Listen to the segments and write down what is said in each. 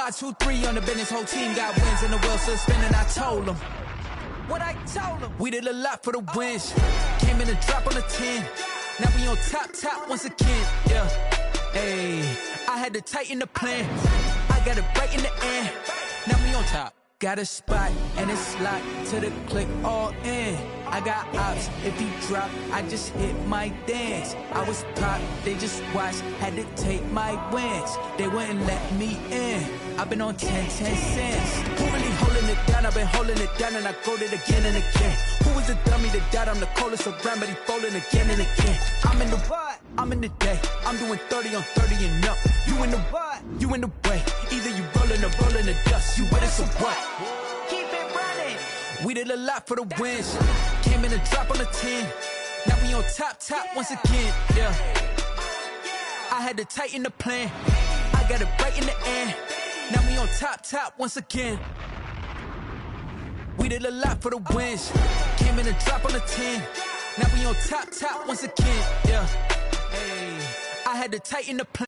1, 2, 3 on the business. Whole team got wins and the wheels still spinning. I told them what I told them. We did a lot for the wins. Came in a drop on the 10. Now we on top once again. Yeah. Hey, I had to tighten the plan. I got it right in the end. Now we on top. Got a spot and it's locked to the click all in. I got ops, if he drop, I just hit my dance. I was pop, they just watched, had to take my wins. They wouldn't let me in. I've been on 10 cents. Who really holding it down? I've been holding it down and I go it again and again. Who was the dummy that died? I'm the coldest around, but he folding again and again. I'm in the what? I'm in the day. I'm doing 30 on 30 and up. You in the what? You in the way. Either you rolling or rolling the dust. You with us or what? Keep it running. We did a lot for the wins. Came in a drop on the 10. Now we on top once again. Yeah. I had to tighten the plan. I got it right in the end. Now we on top once again. We did a lot for the wins. Came in a drop on the 10. Now we on top once again. Yeah. Hey, I had to tighten the plan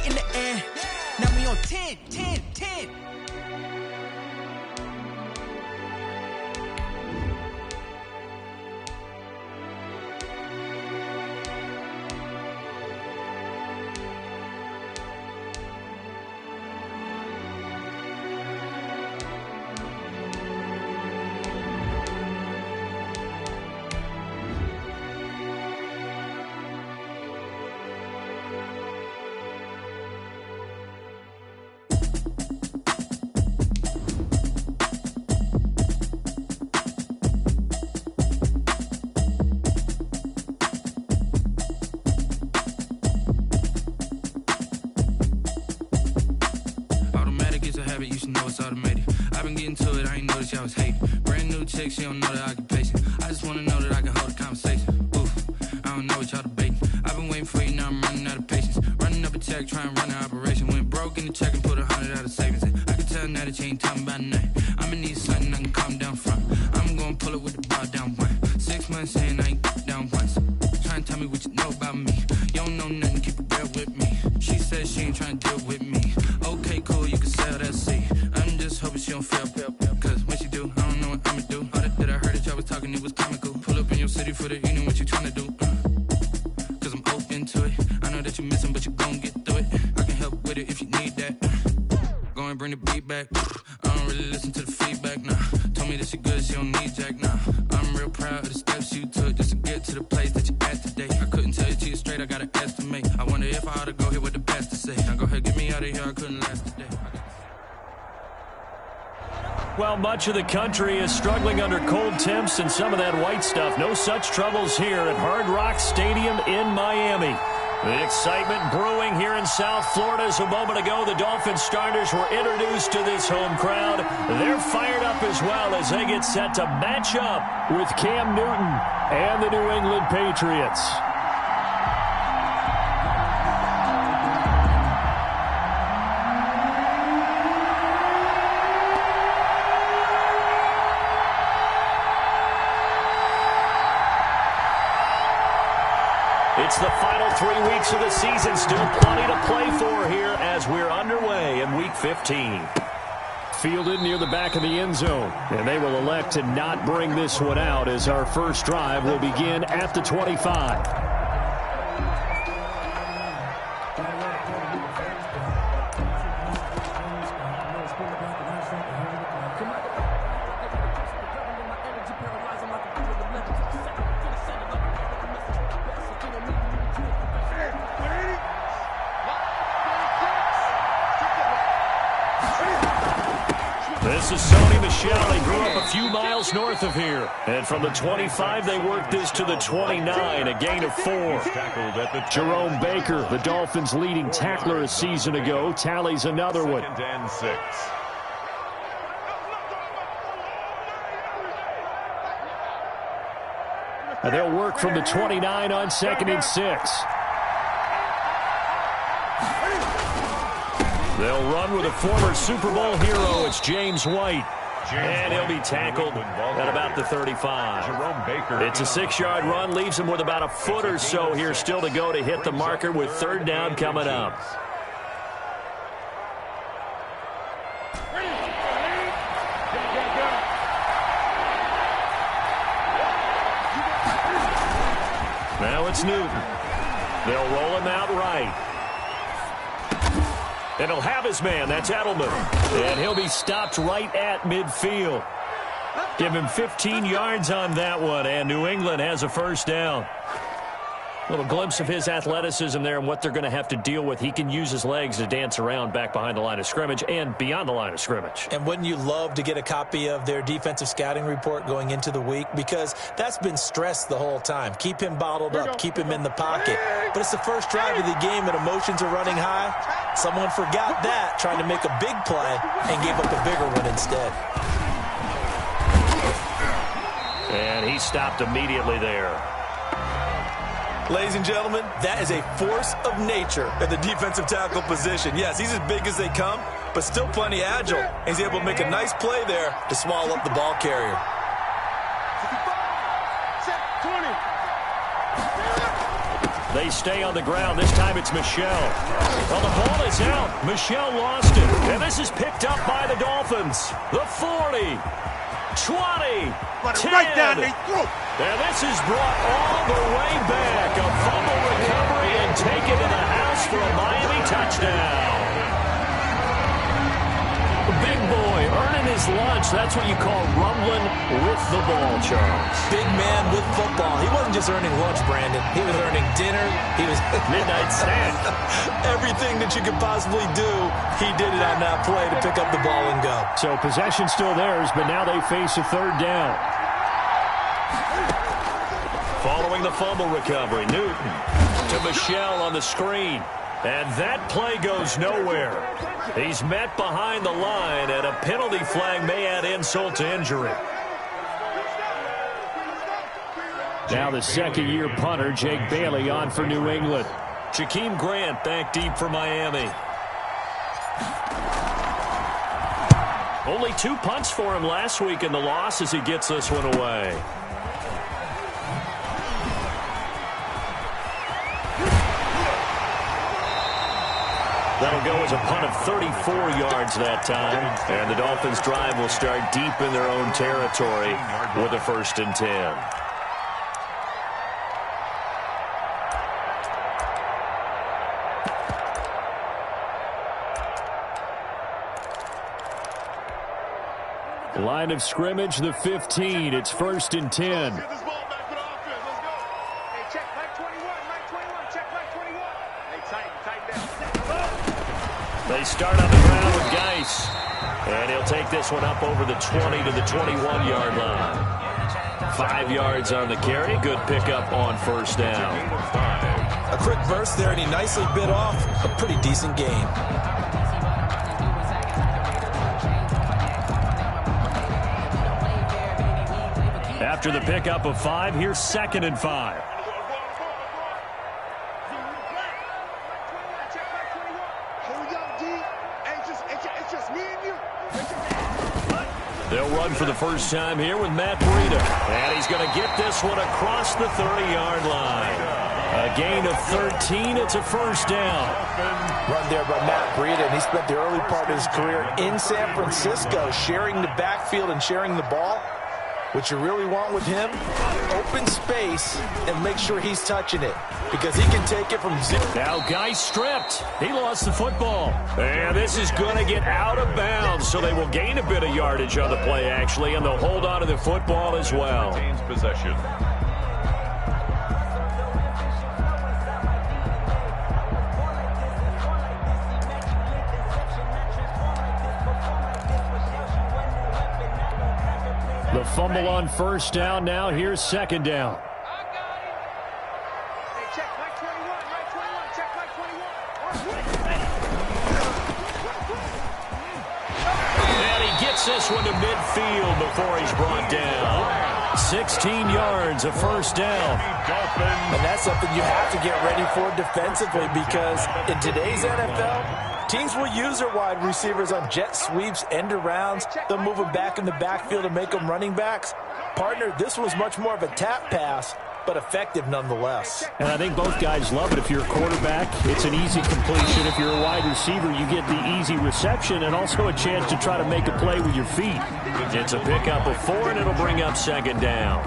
in the end. Now we on 10. You should know it's automated. I've been getting to it, I ain't noticed y'all was hating. Brand new chick, she don't know the occupation. I just wanna know that I can hold a conversation. Oof, I don't know what y'all debating. I've been waiting for you, now I'm running out of patience. Running up a check, trying to run an operation. Went broke in the check and put 100 out of savings in. I can tell now that you ain't talking about nothing. I'ma need something I can calm down from. I'm gonna pull it with the bar down one. 6 months in, I ain't down once. Trying to tell me what you know about me. You don't know nothing, keep it real with me. She says she ain't trying to deal with me. Okay, cool, you can sell that seat. I'm just hoping she don't fail. Cause when she do, I don't know what I'ma do. All that I heard that y'all was talking, it was comical. Pull up in your city for the evening, what you tryna do? Cause I'm open to it. I know that you're missing, but you gon' get through it. I can help with it if you need that. Go and bring the beat back. I don't really listen to the feedback, nah. Told me that she good, she don't need jack, nah. I'm real proud of the steps you took just to get to the place that you at today. I couldn't tell you to you straight, I gotta estimate. I wonder if I ought to go here with the best to say. Now go ahead, get me out of here, I couldn't last today. Well, much of the country is struggling under cold temps and some of that white stuff. No such troubles here at Hard Rock Stadium in Miami. The excitement brewing here in South Florida as a moment ago. The Dolphins starters were introduced to this home crowd. They're fired up as well as they get set to match up with Cam Newton and the New England Patriots. It's the final 3 weeks of the season. Still plenty to play for here as we're underway in Week 15. Fielded near the back of the end zone. And they will elect to not bring this one out as our first drive will begin at the 25. This is Sony Michel. He grew up a few miles north of here. And from the 25, they worked this to the 29, a gain of 4. Jerome Baker, the Dolphins' leading tackler a season ago, tallies another one. And 6. And they'll work from the 29 on 2nd and 6. They'll run with a former Super Bowl hero. It's James White. And he'll be tackled at about the 35. It's a 6-yard run. Leaves him with about a foot or so here still to go to hit the marker with 3rd down coming up. it's Newton. They'll roll him out right. And he'll have his man. That's Edelman. And he'll be stopped right at midfield. Give him 15 yards on that one, and New England has a first down. Little glimpse of his athleticism there and what they're going to have to deal with. He can use his legs to dance around back behind the line of scrimmage and beyond the line of scrimmage. And wouldn't you love to get a copy of their defensive scouting report going into the week? Because that's been stressed the whole time. Keep him bottled up. Keep him in the pocket. But it's the first drive of the game and emotions are running high. Someone forgot that, trying to make a big play, and gave up a bigger one instead. And he stopped immediately there. Ladies and gentlemen, that is a force of nature at the defensive tackle position. Yes, he's as big as they come, but still plenty agile. He's able to make a nice play there to swallow up the ball carrier. They stay on the ground. This time it's Michel. Well, the ball is out. Michel lost it. And this is picked up by the Dolphins. The 40, 20, 10. Right down their throat. And this is brought all the way back. A fumble recovery and taken to the house for a Miami touchdown. Big boy earning his lunch. That's what you call rumbling with the ball, Charles. Big man with football. He wasn't just earning lunch, Brandon. He was earning dinner. He was midnight snack. Everything that you could possibly do, he did it on that play to pick up the ball and go. So possession still theirs, but now they face a third down. Following the fumble recovery, Newton to Michel on the screen. And that play goes nowhere. He's met behind the line, and a penalty flag may add insult to injury. Now the second-year punter, Jake Bailey, on for New England. Jakeem Grant back deep for Miami. Only 2 punts for him last week in the loss as he gets this one away. That'll go as a punt of 34 yards that time. And the Dolphins' drive will start deep in their own territory with a 1st and 10. Line of scrimmage, the 15. It's 1st and 10. They start on the ground with Geis. And he'll take this one up over the 20 to the 21-yard line. 5 yards on the carry. Good pickup on 1st down. A quick burst there, and he nicely bit off a pretty decent gain. After the pickup of 5, here's 2nd and 5. They'll run for the first time here with Matt Breida. And he's going to get this one across the 30-yard line. A gain of 13. It's a 1st down. Run there by Matt Breida, and he spent the early part of his career in San Francisco sharing the backfield and sharing the ball. What you really want with him, open space and make sure he's touching it because he can take it from zero. Now Geis stripped. He lost the football. And this is going to get out of bounds, so they will gain a bit of yardage on the play, actually, and they'll hold on to the football as well. Possession. The fumble on 1st down. Now here's 2nd down. And he gets this one to midfield before he's brought down. 16 yards, a 1st down. And that's something you have to get ready for defensively because in today's NFL, teams will use their wide receivers on jet sweeps, end arounds. They'll move them back in the backfield and make them running backs. Partner, this was much more of a tap pass, but effective nonetheless. And I think both guys love it. If you're a quarterback, it's an easy completion. If you're a wide receiver, you get the easy reception and also a chance to try to make a play with your feet. It's a pickup of 4, and it'll bring up 2nd down.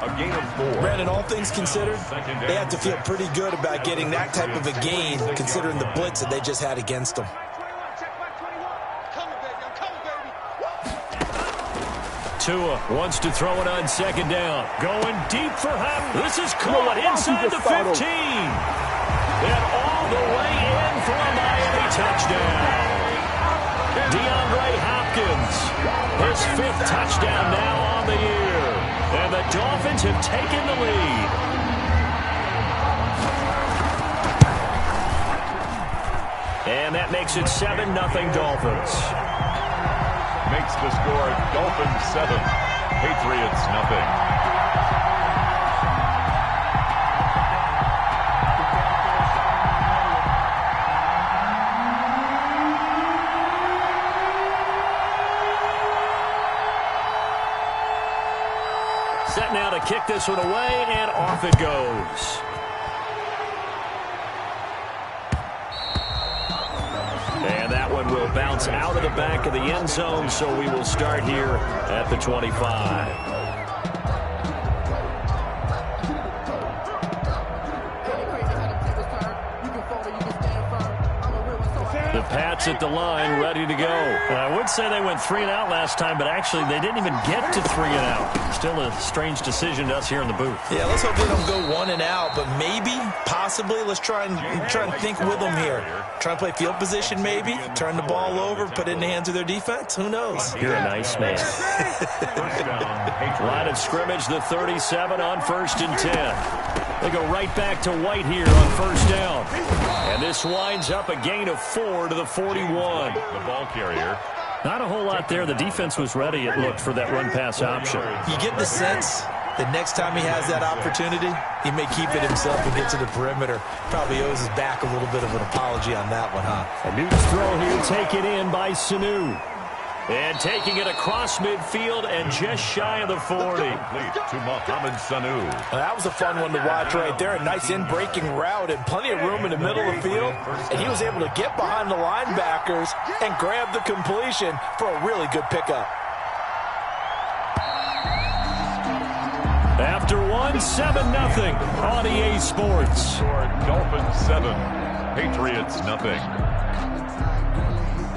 A gain of 4. Brandon, all things considered, they have to feel pretty good about getting that type of a gain, considering the blitz that they just had against them. Tua wants to throw it on second down. Going deep for him. This is caught inside the 15. And all the way in for a Miami touchdown. DeAndre Hopkins, his 5th touchdown now on the year. And the Dolphins have taken the lead. And that makes it 7-0 Dolphins. Makes the score Dolphins 7, Patriots nothing. Set now to kick this one away, and off it goes. And that one will bounce out of the back of the end zone, so we will start here at the 25. The Pats at the line, ready to go. Well, I would say they went 3 and out last time, but actually they didn't even get to 3 and out. Still a strange decision to us here in the booth. Yeah, let's hope they don't go 1 and out, but maybe, possibly, let's try and think with them here. Try and play field position maybe, turn the ball over, put it in the hands of their defense. Who knows? You're a nice man. Line of scrimmage, the 37 on 1st and 10. They go right back to White here on 1st down. And this winds up a gain of 4 to the 41. The ball carrier. Not a whole lot there. The defense was ready, it looked, for that run-pass option. You get the sense that next time he has that opportunity, he may keep it himself and get to the perimeter. Probably owes his back a little bit of an apology on that one, huh? A Newton's throw here taken in by Sanu. And taking it across midfield and just shy of the 40. Complete to Mohamed Sanu. That was a fun one to watch right there. A nice in-breaking route and plenty of room in the middle of the field. And he was able to get behind the linebackers and grab the completion for a really good pickup. After 1, 7-0 on EA Sports. Score Dolphins 7, Patriots nothing.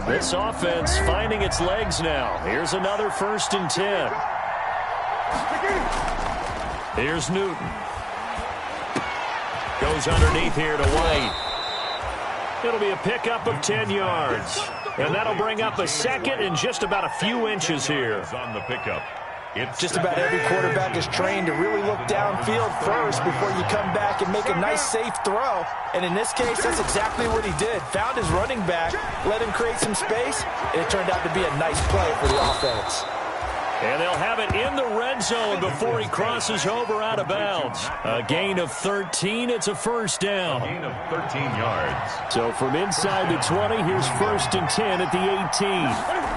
This offense finding its legs now. Here's another 1st and 10. Here's Newton. Goes underneath here to White. It'll be a pickup of 10 yards. And that'll bring up a 2nd and just about a few inches here. On the pickup. It's just about every quarterback is trained to really look downfield first before you come back and make a nice, safe throw. And in this case, that's exactly what he did. Found his running back, let him create some space, and it turned out to be a nice play for the offense. And they'll have it in the red zone before he crosses over out of bounds. A gain of 13. It's a 1st down. A gain of 13 yards. So from inside the 20, here's 1st and 10 at the 18.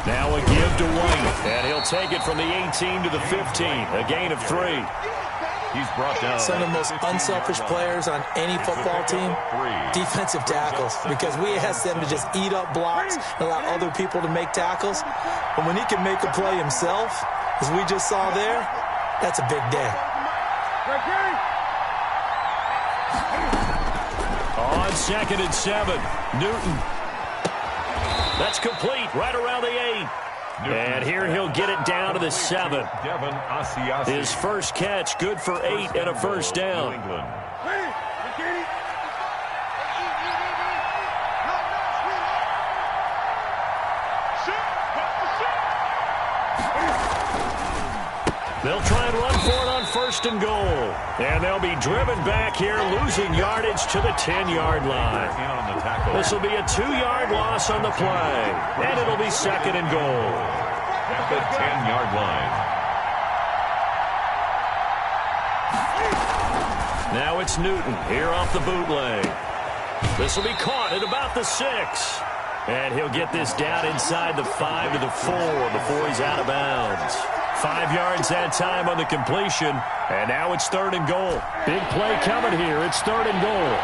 Now a give to White, and he'll take it from the 18 to the 15. A gain of 3. He's brought down. Some of the most unselfish players on any football team, defensive tackles, because we ask them to just eat up blocks and allow other people to make tackles. But when he can make a play himself, as we just saw there, that's a big day. On 2nd and 7, Newton. That's complete right around the 8. And here he'll get it down to the 7. His first catch, good for 8 and a 1st down. They'll try and run for it on 1st and goal. And they'll be driven back here, losing yardage to the 10-yard line. This will be a 2-yard loss on the play. And it'll be 2nd and goal. At the 10-yard line. Now it's Newton here off the bootleg. This will be caught at about the 6. And he'll get this down inside the 5 to the 4 before he's out of bounds. 5 yards that time on the completion. And now it's 3rd and goal. Big play coming here. It's 3rd and goal.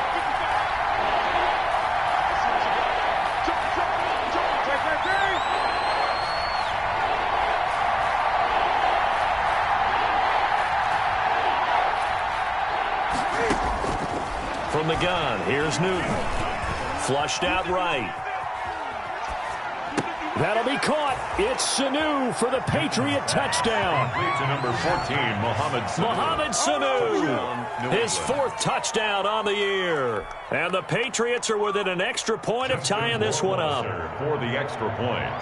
gun. Here's Newton. Flushed out right. That'll be caught. It's Sanu for the Patriot touchdown. To number 14, Mohamed Sanu. His 4th touchdown on the year. And the Patriots are within an extra point of tying this one up. For the extra point.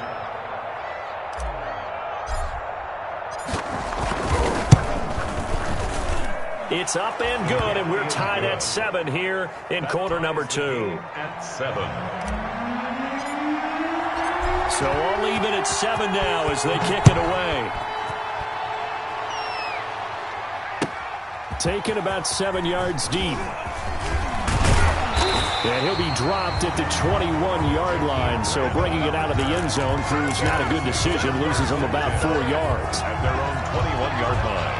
It's up and good, and we're tied at 7 here in quarter number 2. At 7. So all even at 7 now as they kick it away. Taken about 7 yards deep. And he'll be dropped at the 21-yard line. So bringing it out of the end zone proves not a good decision. Loses him about 4 yards. At their own 21-yard line.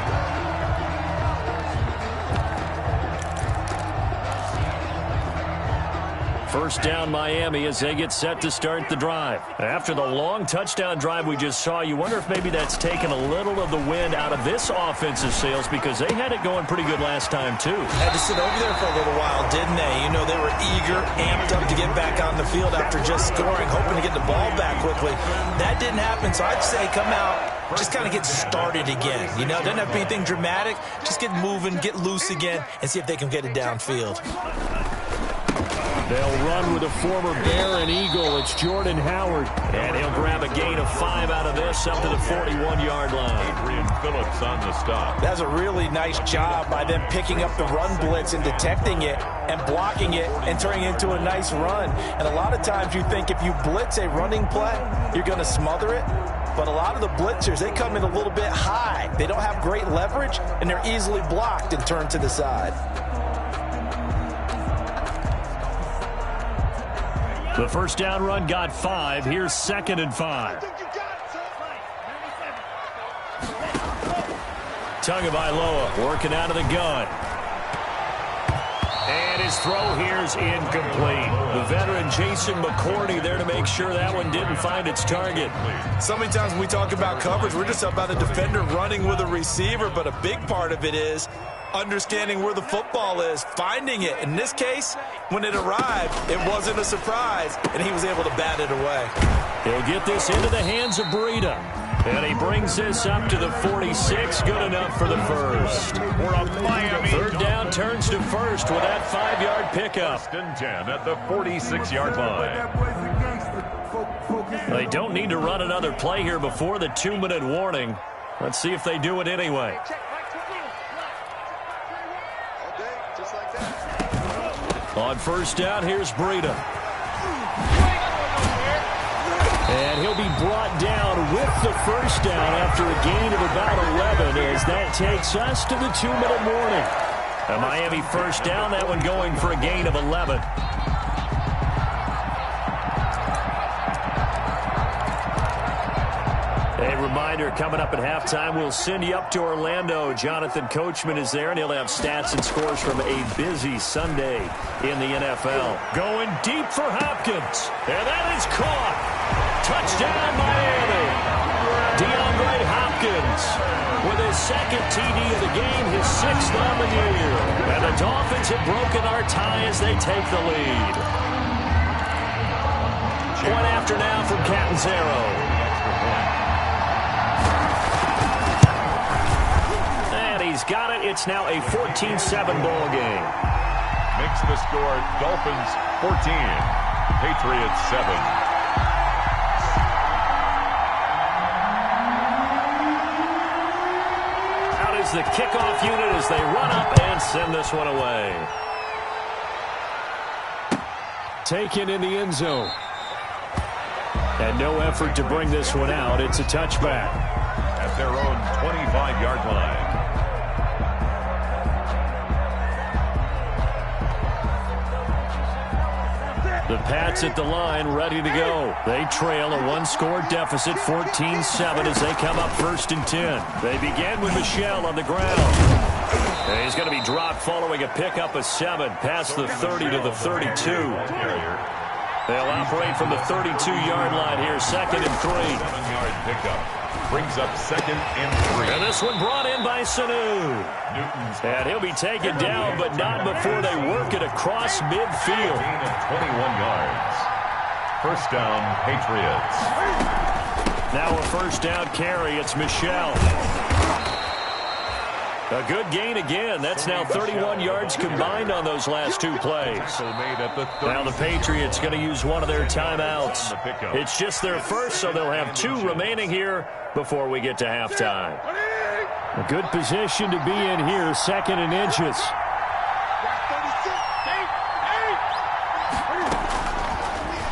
First down Miami as they get set to start the drive. After the long touchdown drive we just saw, you wonder if maybe that's taken a little of the wind out of this offensive sails because they had it going pretty good last time too. Had to sit over there for a little while, didn't they? You know, they were eager, amped up to get back on the field after just scoring, hoping to get the ball back quickly. That didn't happen, so I'd say come out, just kind of get started again. You know, doesn't have to be anything dramatic. Just get moving, get loose again, and see if they can get it downfield. They'll run with a former Bear and Eagle. It's Jordan Howard. And he'll grab a gain of 5 out of this up to the 41-yard line. Adrian Phillips on the stop. That's a really nice job by them picking up the run blitz and detecting it and blocking it and turning it into a nice run. And a lot of times you think if you blitz a running play, you're going to smother it. But a lot of the blitzers, they come in a little bit high. They don't have great leverage, and they're easily blocked and turned to the side. The first down run got 5. Here's 2nd and 5. Tagovailoa working out of the gun. And his throw here's incomplete. The veteran Jason McCourty there to make sure that one didn't find its target. So many times when we talk about coverage, we're just about a defender running with a receiver, but a big part of it is understanding where the football is, finding it. In this case, when it arrived, it wasn't a surprise, and he was able to bat it away. He'll get this into the hands of Breida. And he brings this up to the 46. Good enough for the first. Third down turns to first with that 5-yard pickup. First and 10 at the 46-yard line. They don't need to run another play here before the 2-minute warning. Let's see if they do it anyway. On first down, here's Breida. And he'll be brought down with the first down after a gain of about 11 as that takes us to the 2-minute warning. A Miami first down, that one going for a gain of 11. A reminder, coming up at halftime, we'll send you up to Orlando. Jonathan Coachman is there, and he'll have stats and scores from a busy Sunday in the NFL. Going deep for Hopkins, and that is caught. Touchdown, Miami. DeAndre Hopkins with his 2nd TD of the game, his 6th on the year. And the Dolphins have broken our tie as they take the lead. Point after now from Catanzaro. And he's got it. It's now a 14-7 ball game. Makes the score Dolphins 14, Patriots 7. The kickoff unit as they run up and send this one away. Taken in the end zone. And no effort to bring this one out. It's a touchback. At their own 25-yard line. The Pats at the line, ready to go. They trail a 1-score deficit, 14-7, as they come up 1st and 10. They begin with Michel on the ground. And he's going to be dropped following a pickup of 7, past the 30 to the 32. They'll operate from the 32-yard line here, 2nd and 3. 7-yard pickup. brings up 2nd and 3. And this one brought in by Sanu. And he'll be taken down, but not before they work it across midfield. Gain of 21 yards. First down, Patriots. Now a first down carry. It's Michel. A good gain again. That's now 31 yards combined on those last two plays. Now the Patriots going to use one of their timeouts. It's just their first, so they'll have 2 remaining here before we get to halftime. A good position to be in here, 2nd and inches.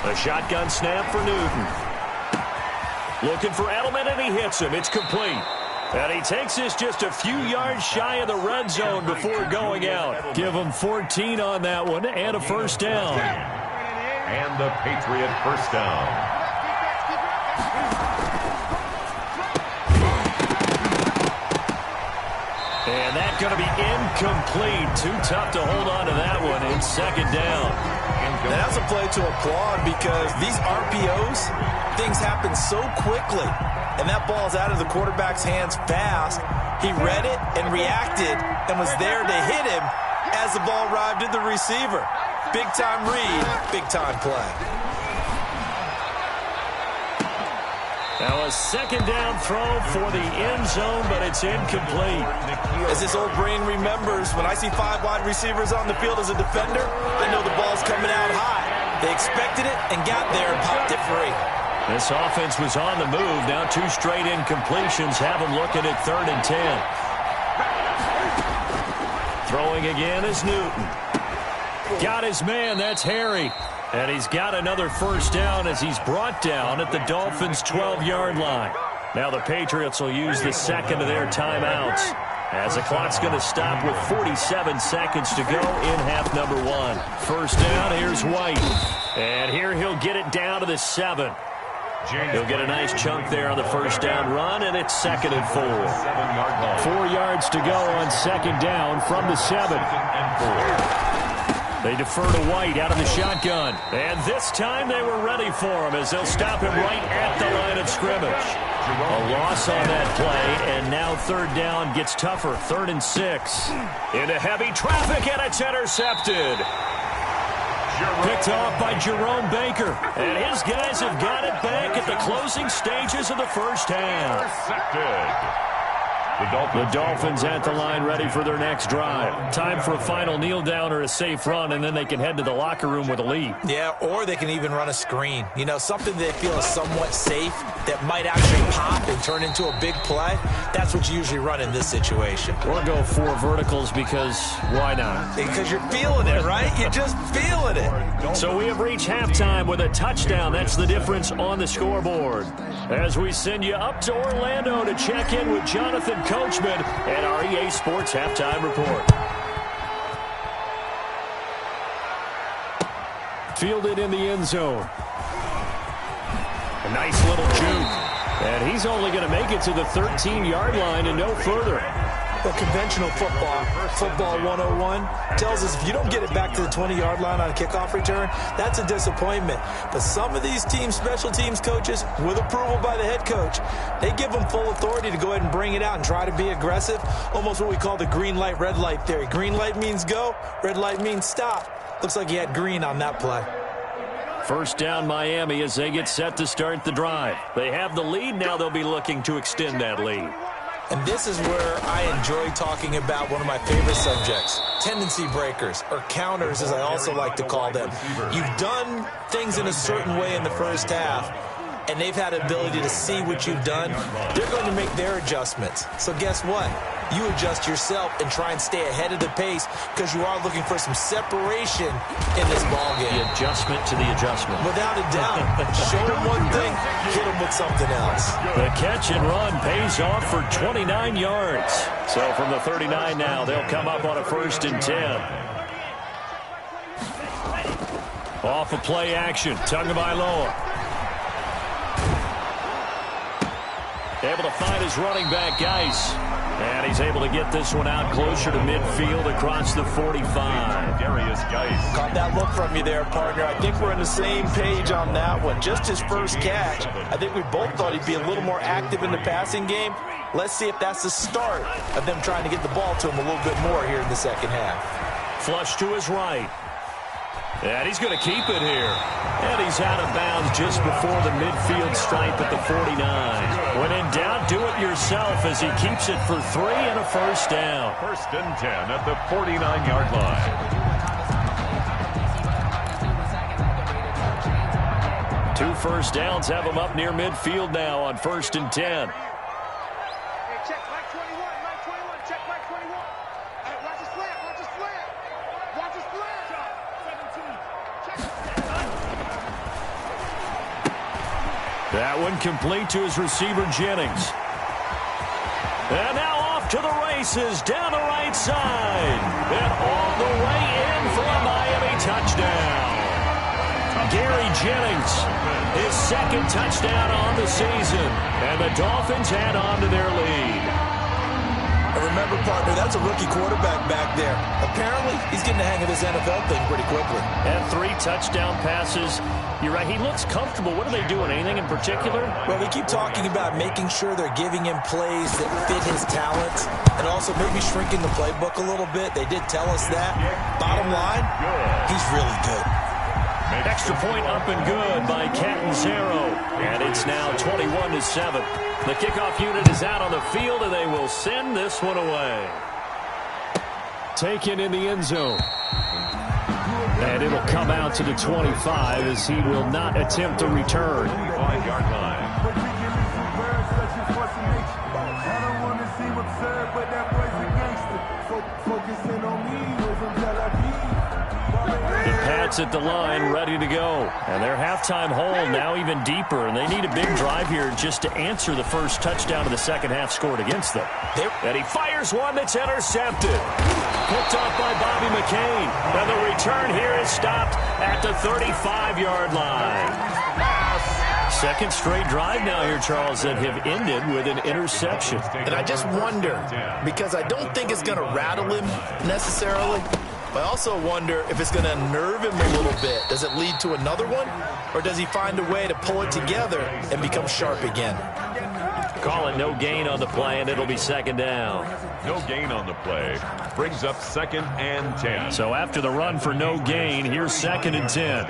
A shotgun snap for Newton. Looking for Edelman, and he hits him. It's complete. And he takes this just a few yards shy of the red zone before going out. Give him 14 on that one and a first down. And the Patriot first down. And that's going to be incomplete. Too tough to hold on to that one. It's 2nd down. And that's a play to applaud because these RPOs, things happen so quickly. And that ball's out of the quarterback's hands fast. He read it and reacted and was there to hit him as the ball arrived at the receiver. Big-time read, big-time play. Now a 2nd down throw for the end zone, but it's incomplete. As his old brain remembers, when I see 5 wide receivers on the field as a defender, I know the ball's coming out high. They expected it and got there and popped it free. This offense was on the move. Now 2 straight incompletions have them looking at 3rd and 10. Throwing again is Newton. Got his man. That's Harry. And he's got another first down as he's brought down at the Dolphins' 12-yard line. Now the Patriots will use the 2nd of their timeouts as the clock's going to stop with 47 seconds to go in half number 1. First down, here's White. And here he'll get it down to the 7. He'll get a nice chunk there on the first down run, and it's 2nd and 4. 4 yards to go on 2nd down from the 7. They defer to White out of the shotgun. And this time they were ready for him as they'll stop him right at the line of scrimmage. A loss on that play, and now 3rd down gets tougher. 3rd and 6. Into heavy traffic, and it's intercepted. Picked off by Jerome Baker. And his guys have got it back at the closing stages of the first half. The Dolphins at the line ready for their next drive. Time for a final kneel down or a safe run, and then they can head to the locker room with a lead. Yeah, or they can even run a screen. You know, something they feel is somewhat safe that might actually pop and turn into a big play. That's what you usually run in this situation. Or go 4 verticals because why not? Because you're feeling it, right? You're just feeling it. So we have reached halftime with a touchdown. That's the difference on the scoreboard. As we send you up to Orlando to check in with Jonathan Coachman and our EA Sports Halftime Report. Fielded in the end zone. A nice little juke. And he's only going to make it to the 13-yard line and no further. Well, conventional football 101, tells us if you don't get it back to the 20-yard line on a kickoff return, that's a disappointment. But some of these teams, special teams coaches, with approval by the head coach, they give them full authority to go ahead and bring it out and try to be aggressive, almost what we call the green light, red light theory. Green light means go, red light means stop. Looks like he had green on that play. First down Miami as they get set to start the drive. They have the lead. Now they'll be looking to extend that lead. And this is where I enjoy talking about one of my favorite subjects, tendency breakers, or counters as I also like to call them. You've done things in a certain way in the first half, and they've had the ability to see what you've done. They're going to make their adjustments. So guess what? You adjust yourself and try and stay ahead of the pace because you are looking for some separation in this ballgame. The adjustment to the adjustment. Without a doubt. Show them one thing, hit them with something else. The catch and run pays off for 29 yards. So from the 39 now, they'll come up on a 1st and 10. Off of play action, Tagovailoa. Able to find his running back, Geis. And he's able to get this one out closer to midfield across the 45. Darius Geis. Caught that look from you there, partner. I think we're on the same page on that one. Just his first catch. I think we both thought he'd be a little more active in the passing game. Let's see if that's the start of them trying to get the ball to him a little bit more here in the second half. Flush to his right. And he's going to keep it here. And he's out of bounds just before the midfield stripe at the 49. When in doubt, do it yourself as he keeps it for 3 and a first down. 1st and 10 at the 49-yard line. 2 first downs have him up near midfield now on 1st and 10. That one complete to his receiver, Jennings. And now off to the races, down the right side. And all the way in for a Miami touchdown. Gary Jennings, his 2nd touchdown on the season. And the Dolphins add on to their lead. And remember, partner, that's a rookie quarterback back there. Apparently, he's getting the hang of this NFL thing pretty quickly. And 3 touchdown passes. You're right, he looks comfortable. What are they doing? Anything in particular? Well, they keep talking about making sure they're giving him plays that fit his talents and also maybe shrinking the playbook a little bit. They did tell us that. Bottom line, he's really good. Extra point up and good by Catanzaro. And it's now 21-7. The kickoff unit is out on the field, and they will send this one away. Taken in the end zone. And it'll come out to the 25 as he will not attempt to return. 5-yard line. The Pats at the line ready to go. And their halftime hole now even deeper. And they need a big drive here just to answer the first touchdown of the second half scored against them. And he fires one that's intercepted. Picked off by Bobby McCain. And the return here is stopped at the 35-yard line. 2nd straight drive now here, Charles, that have ended with an interception. And I just wonder, because I don't think it's going to rattle him necessarily, but I also wonder if it's going to unnerve him a little bit. Does it lead to another one? Or does he find a way to pull it together and become sharp again? Call it no gain on the play, and it'll be 2nd down. No gain on the play. Brings up 2nd and 10. So after the run for no gain, here's 2nd and 10.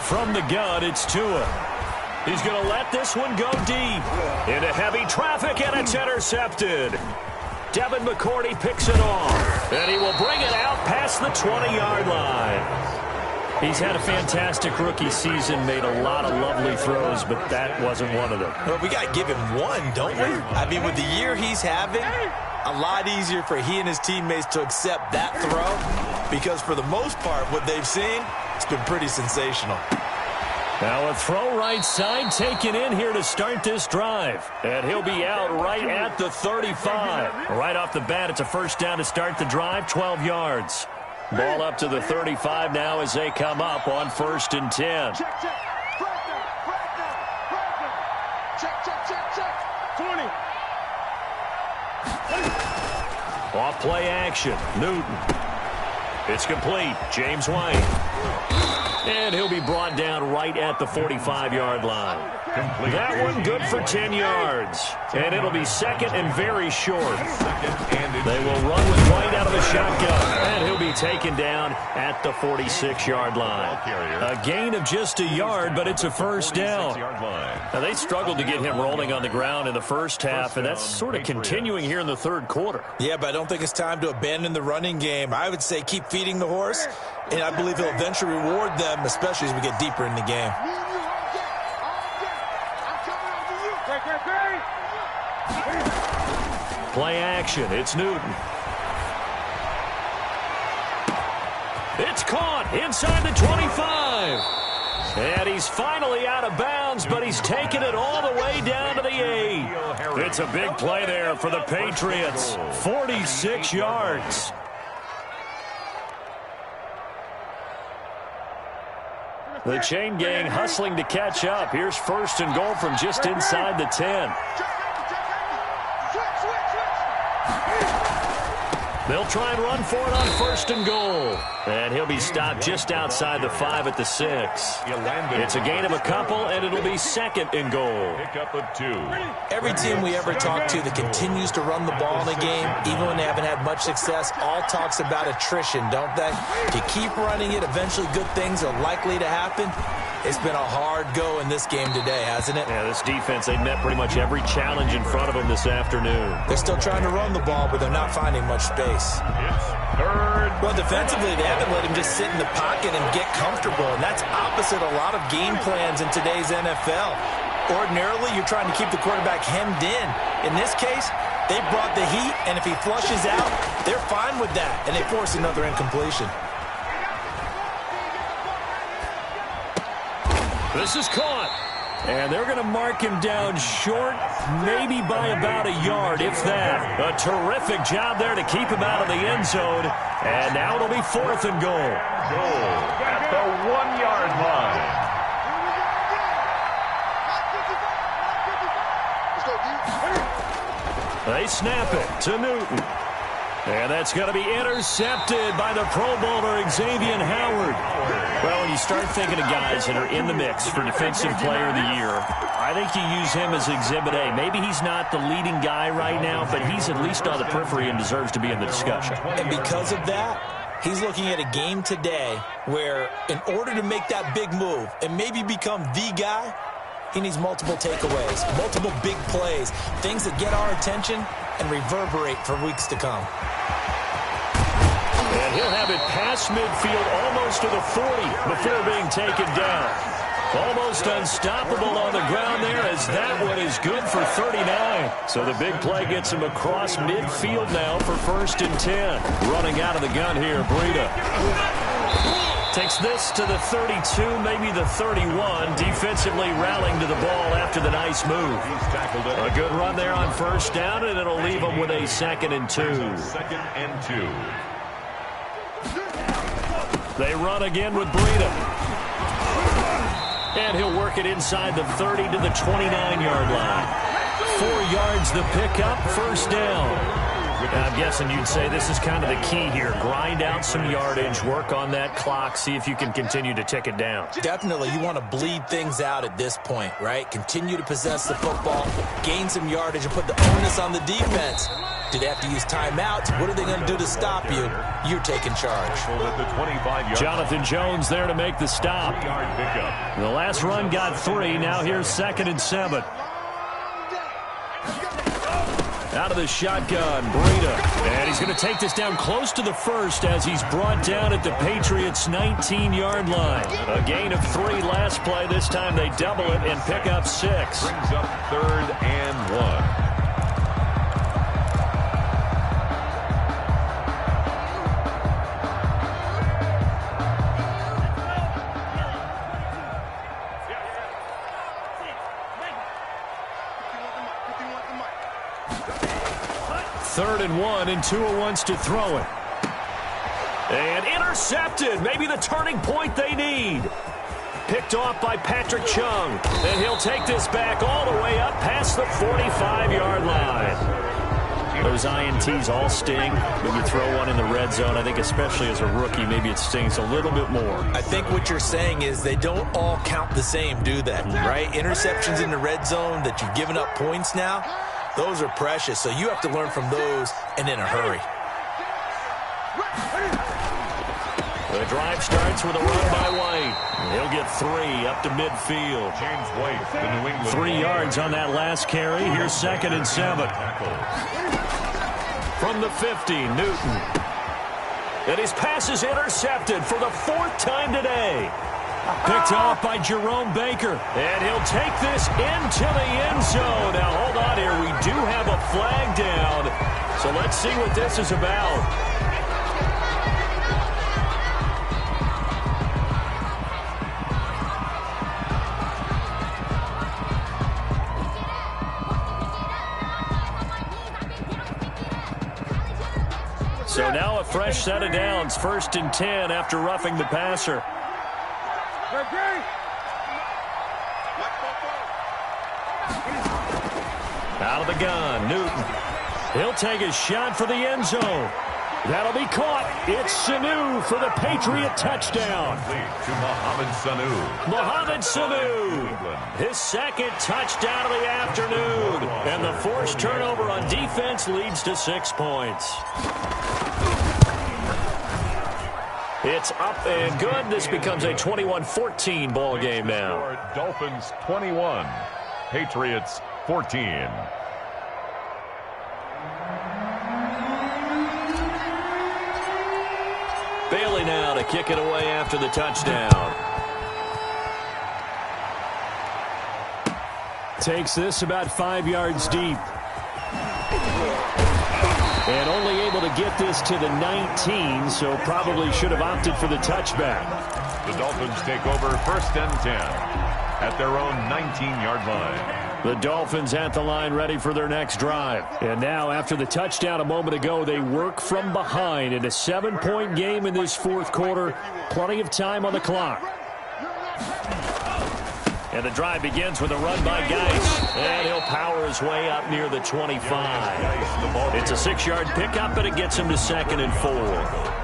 From the gun, it's Tua. He's going to let this one go deep. Into heavy traffic, and it's intercepted. Devin McCourty picks it off. And he will bring it out past the 20-yard line. He's had a fantastic rookie season, made a lot of lovely throws, but that wasn't one of them. Well, we got to give him one, don't we? I mean, with the year he's having, a lot easier for he and his teammates to accept that throw because for the most part, what they've seen, it's been pretty sensational. Now a throw right side taken in here to start this drive. And he'll be out right at the 35. Right off the bat, it's a first down to start the drive, 12 yards. Ball up to the 35 now as they come up on 1st and 10. Check. 20. Off play action. Newton. It's complete. James White. And he'll be brought down right at the 45-yard line. Complete. That one good for 10 yards. And it'll be 2nd and very short. They will run with White out of the shotgun. And he'll be taken down at the 46-yard line. A gain of just a yard, but it's a first down. Now, they struggled to get him rolling on the ground in the first half, and that's sort of continuing here in the 3rd quarter. Yeah, but I don't think it's time to abandon the running game. I would say keep feeding the horse, and I believe he'll eventually reward them, especially as we get deeper in the game. Play action. It's Newton. It's caught inside the 25. And he's finally out of bounds, but he's taken it all the way down to the 8. It's a big play there for the Patriots. 46 yards. The chain gang hustling to catch up. Here's first and goal from just inside the 10. They'll try and run for it on first and goal. And he'll be stopped just outside the 5 at the 6. It's a gain of a couple, and it'll be second and goal. Pickup of 2. Every team we ever talk to that continues to run the ball in a game, even when they haven't had much success, all talks about attrition, don't they? If you keep running it, eventually good things are likely to happen. It's been a hard go in this game today, hasn't it? Yeah, this defense, they met pretty much every challenge in front of them this afternoon. They're still trying to run the ball, but they're not finding much space. It's third. Well, defensively, they haven't let him just sit in the pocket and get comfortable, and that's opposite a lot of game plans in today's NFL. Ordinarily, you're trying to keep the quarterback hemmed in. In this case, they brought the heat, and if he flushes out, they're fine with that, and they force another incompletion. This is caught. And they're going to mark him down short, maybe by about a yard, if that. A terrific job there to keep him out of the end zone. And now it'll be fourth and goal. Goal at the 1-yard line. They snap it to Newton. And that's going to be intercepted by the Pro Bowler, Xavier Howard. Well, when you start thinking of guys that are in the mix for Defensive Player of the Year, I think you use him as Exhibit A. Maybe he's not the leading guy right now, but he's at least on the periphery and deserves to be in the discussion. And because of that, he's looking at a game today where in order to make that big move and maybe become the guy, he needs multiple takeaways, multiple big plays, things that get our attention and reverberate for weeks to come. And he'll have it past midfield almost to the 40 before being taken down. Almost unstoppable on the ground there as that one is good for 39. So the big play gets him across midfield now for first and 10. Running out of the gun here, Breida. Takes this to the 32, maybe the 31. Defensively rallying to the ball after the nice move. A good run there on first down, and it'll leave him with a 2nd and 2. Second and 2. They run again with Breida. And he'll work it inside the 30 to the 29-yard line. 4 yards the pickup, first down. I'm guessing you'd say this is kind of the key here. Grind out some yardage, work on that clock, see if you can continue to tick it down. Definitely, you want to bleed things out at this point, right? Continue to possess the football, gain some yardage, and put the onus on the defense. Do they have to use timeouts? What are they going to do to stop you? You're taking charge. Jonathan Jones there to make the stop. The last run got 3. Now here's 2nd and 7. Out of the shotgun, Breida. And he's going to take this down close to the first as he's brought down at the Patriots' 19-yard line. A gain of 3 last play. This time they double it and pick up 6. Brings up 3rd and 1. Third and 1, and Tua wants to throw it. And intercepted. Maybe the turning point they need. Picked off by Patrick Chung. And he'll take this back all the way up past the 45-yard line. Those INTs all sting. When you throw one in the red zone, I think especially as a rookie, maybe it stings a little bit more. I think what you're saying is they don't all count the same, do they? Right? Interceptions in the red zone that you've given up points now, those are precious, so you have to learn from those and in a hurry. The drive starts with a run by White. He'll get 3 up to midfield. James White, the New England 3 yards on that last carry. Here's 2nd and 7. From the 50, Newton. And his pass is intercepted for the 4th time today. Picked off by Jerome Baker. And he'll take this into the end zone. Now, hold on here. We do have a flag down. So let's see what this is about. So now a fresh set of downs. 1st and 10 after roughing the passer. Out of the gun, Newton. He'll take a shot for the end zone. That'll be caught. It's Sanu for the Patriot touchdown. To Mohamed Sanu. Mohamed Sanu, his second touchdown of the afternoon. And the forced turnover on defense leads to 6 points. It's up and good. This becomes a 21-14 ball game now. Dolphins 21, Patriots 14. Bailey now to kick it away after the touchdown. Takes this about 5 yards deep. And only able to get this to the 19, so probably should have opted for the touchback. The Dolphins take over 1st and 10 at their own 19-yard line. The Dolphins at the line ready for their next drive. And now after the touchdown a moment ago, they work from behind in a 7-point game in this 4th quarter. Plenty of time on the clock. And the drive begins with a run by Geis. And he'll power his way up near the 25. It's a 6-yard pickup, but it gets him to 2nd and 4.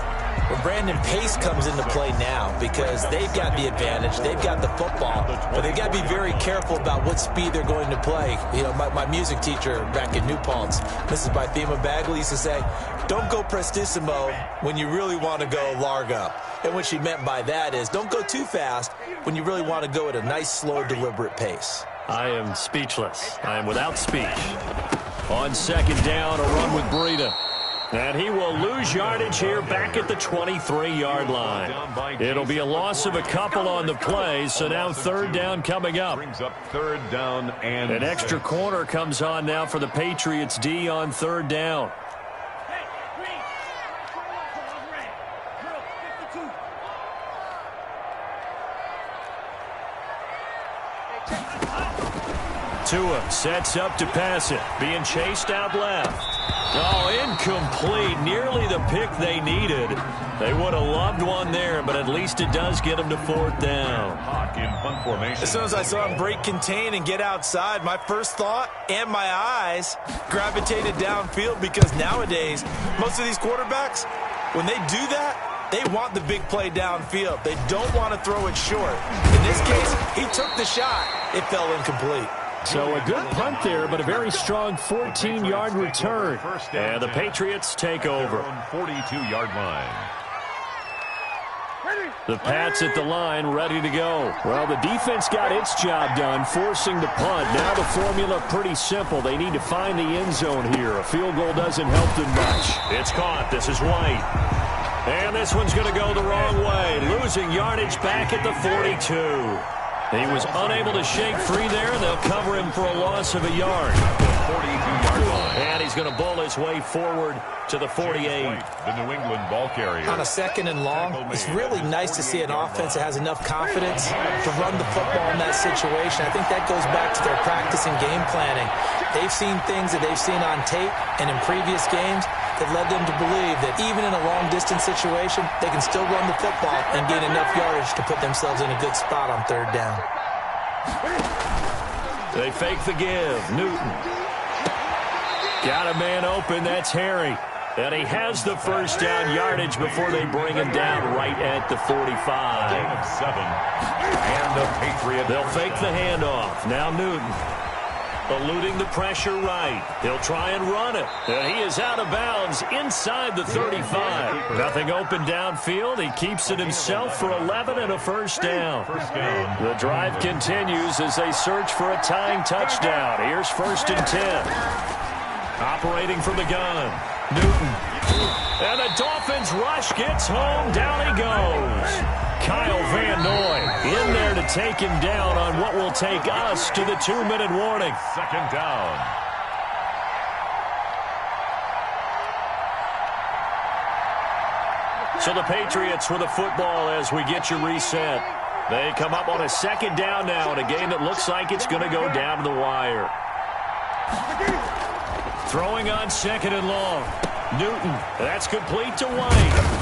Well, Brandon, pace comes into play now because they've got the advantage. They've got the football, but they've got to be very careful about what speed they're going to play. You know, my music teacher back in New Paltz, Mrs. Bythema Bagley, used to say, don't go prestissimo when you really want to go largo. And what she meant by that is don't go too fast when you really want to go at a nice, slow, deliberate pace. I am speechless. I am without speech. On 2nd down, a run with Breida. And he will lose yardage here back at the 23-yard line. It'll be a loss of a couple on the play, so now 3rd down coming up. Brings up 3rd down and an extra corner comes on now for the Patriots D on 3rd down. Tua sets up to pass it, being chased out left. Oh, incomplete. Nearly the pick they needed. They would have loved one there, but at least it does get them to 4th down. As soon as I saw him break contain and get outside, my first thought and my eyes gravitated downfield because nowadays, most of these quarterbacks, when they do that, they want the big play downfield. They don't want to throw it short. In this case, he took the shot. It fell incomplete. So a good punt there, but a very strong 14-yard return. And the Patriots take over. 42-yard line. The Pats at the line, ready to go. Well, the defense got its job done, forcing the punt. Now the formula pretty simple. They need to find the end zone here. A field goal doesn't help them much. It's caught. This is White. And this one's going to go the wrong way, losing yardage back at the 42. He was unable to shake free there. They'll cover him for a loss of a yard. 42-yard line. And he's going to bull his way forward to the 48. The New England ball carrier. On a 2nd and long, it's really nice to see an offense that has enough confidence to run the football in that situation. I think that goes back to their practice and game planning. They've seen things that they've seen on tape and in previous games that led them to believe that even in a long-distance situation, they can still run the football and gain enough yardage to put themselves in a good spot on 3rd down. They fake the give. Newton. Got a man open. That's Harry. And he has the 1st down yardage before they bring him down right at the 45. 7. And the Patriot. They'll fake the handoff. Now Newton. Eluding the pressure right. He'll try and run it. And he is out of bounds inside the 35. Nothing open downfield. He keeps it himself for 11 and a 1st down. The drive continues as they search for a tying touchdown. Here's 1st and 10. Operating from the gun. Newton. And the Dolphins rush gets home. Down he goes. Kyle Van Noy in there to take him down on what will take us to the 2-minute warning. 2nd down. So the Patriots with the football as we get you reset. They come up on a 2nd down now in a game that looks like it's going to go down to the wire. Throwing on 2nd and long. Newton, that's complete to White.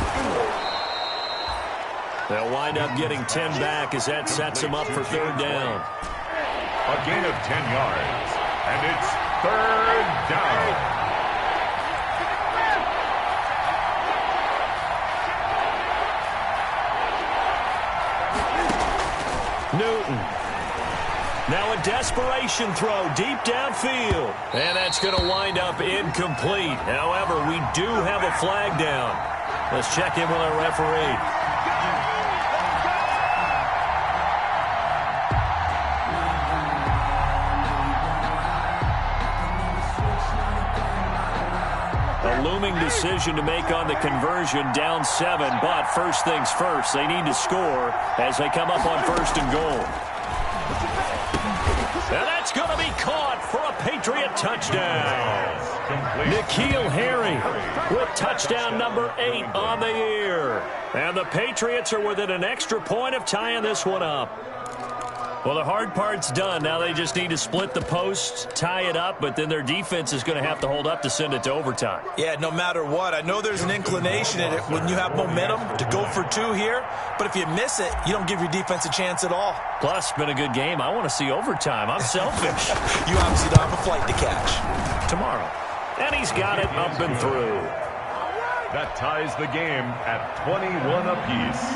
They'll wind up getting 10 back as that sets them up for third down. A gain of 10 yards, and it's third down. Newton. Now a desperation throw deep downfield. And that's going to wind up incomplete. However, we do have a flag down. Let's check in with our referee. A looming decision to make on the conversion, down 7. But first things first, they need to score as they come up on first and goal. And that's going to be caught for a Patriot touchdown. N'Keal Harry with touchdown number 8 on the year. And the Patriots are within an extra point of tying this one up. Well, the hard part's done. Now they just need to split the posts, tie it up, but then their defense is going to have to hold up to send it to overtime. Yeah, no matter what. I know there's an inclination in it when you have momentum to go for 2 here, but if you miss it, you don't give your defense a chance at all. Plus, it's been a good game. I want to see overtime. I'm selfish. You obviously don't have a flight to catch. Tomorrow. And he's got it up and through. That ties the game at 21 apiece.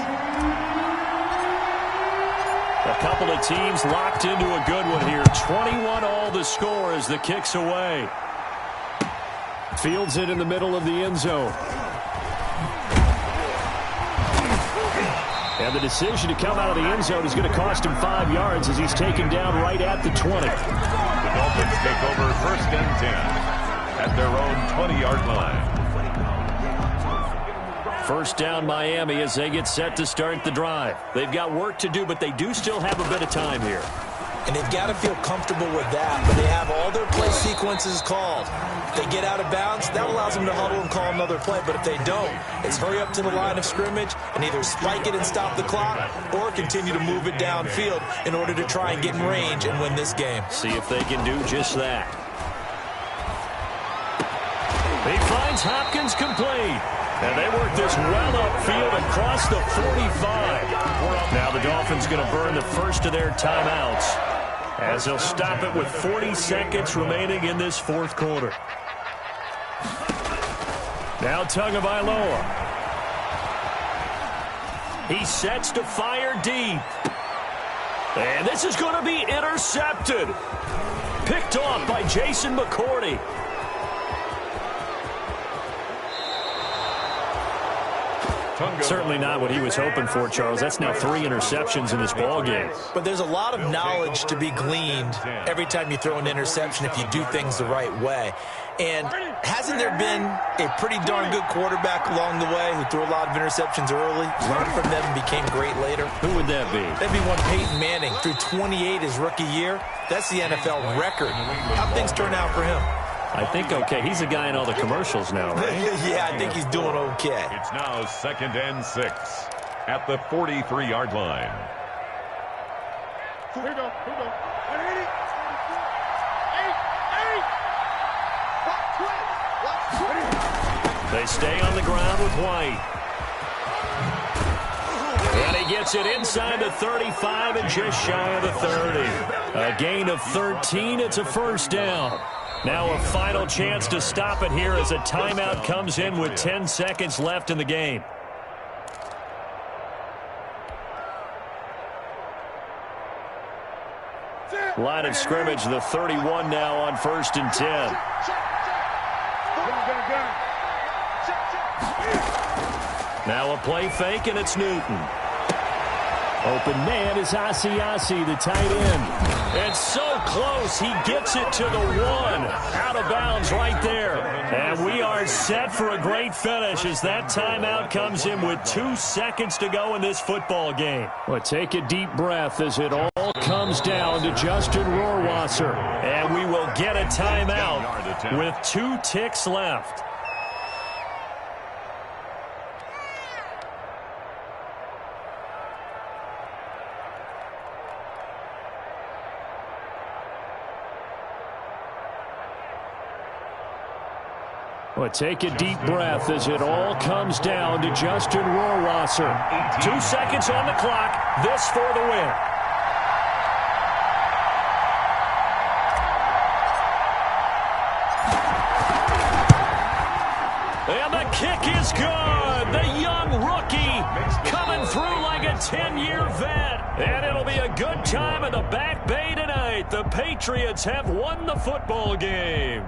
A couple of teams locked into a good one here. 21 all the score as the kick's away. Fields it in the middle of the end zone. And the decision to come out of the end zone is going to cost him 5 yards as he's taken down right at the 20. The Dolphins take over first and 10 at their own 20-yard line. First down Miami as they get set to start the drive. They've got work to do, but they do still have a bit of time here. And they've got to feel comfortable with that, but they have all their play sequences called. If they get out of bounds, that allows them to huddle and call another play, but if they don't, it's hurry up to the line of scrimmage and either spike it and stop the clock or continue to move it downfield in order to try and get in range and win this game. See if they can do just that. He finds Hopkins complete. And they work this well upfield across the 45. Now the Dolphins going to burn the first of their timeouts as they'll stop it with 40 seconds remaining in this fourth quarter. Now Tagovailoa. He sets to fire deep. And this is going to be intercepted. Picked off by Jason McCourty. Certainly not what he was hoping for, Charles. That's now 3 interceptions in this ball game. But there's a lot of knowledge to be gleaned every time you throw an interception if you do things the right way. And hasn't there been a pretty darn good quarterback along the way who threw a lot of interceptions early, learned from them, and became great later? Who would that be? That'd be one Peyton Manning. Threw 28 his rookie year. That's the NFL record. How'd things turn out for him? I think okay. He's a guy in all the commercials now, right? Yeah, I think he's doing okay. It's now 2nd and 6 at the 43-yard line. Here we go. They stay on the ground with White. And he gets it inside the 35 and just shy of the 30. A gain of 13. It's a first down. Now a final chance to stop it here as a timeout comes in with 10 seconds left in the game. Line of scrimmage, the 31 now on 1st and 10. Now a play fake, and it's Newton. Open man is Asiasi, the tight end. And so close, he gets it to the 1. Out of bounds right there. And we are set for a great finish as that timeout comes in with 2 seconds to go in this football game. Well, take a deep breath as it all comes down to Justin Rohrwasser. And we will get a timeout with 2 ticks left. Well, take a deep breath as it all comes down to Justin Rohrwasser. 2 seconds on the clock. This for the win. And the kick is good. The young rookie coming through like a 10-year vet. And it'll be a good time in the Back Bay tonight. The Patriots have won the football game.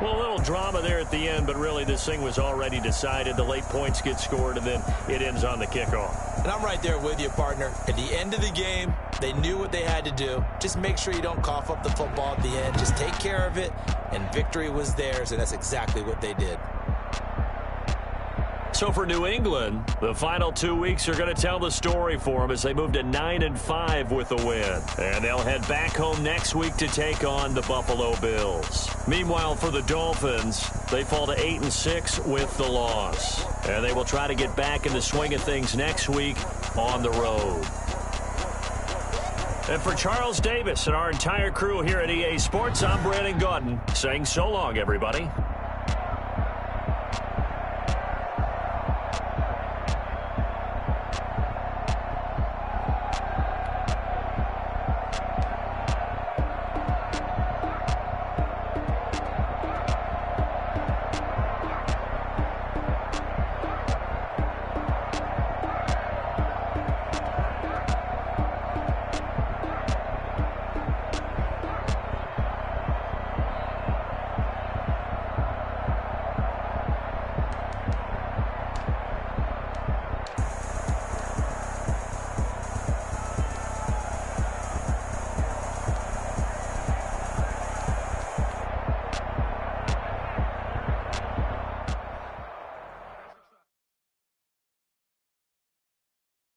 Well, a little drama there at the end, but really this thing was already decided. The late points get scored, and then it ends on the kickoff. And I'm right there with you, partner. At the end of the game, they knew what they had to do. Just make sure you don't cough up the football at the end. Just take care of it, and victory was theirs, and that's exactly what they did. So for New England, the final 2 weeks are going to tell the story for them as they move to 9-5 with a win. And they'll head back home next week to take on the Buffalo Bills. Meanwhile, for the Dolphins, they fall to 8-6 with the loss. And they will try to get back in the swing of things next week on the road. And for Charles Davis and our entire crew here at EA Sports, I'm Brandon Gaudin saying so long, everybody.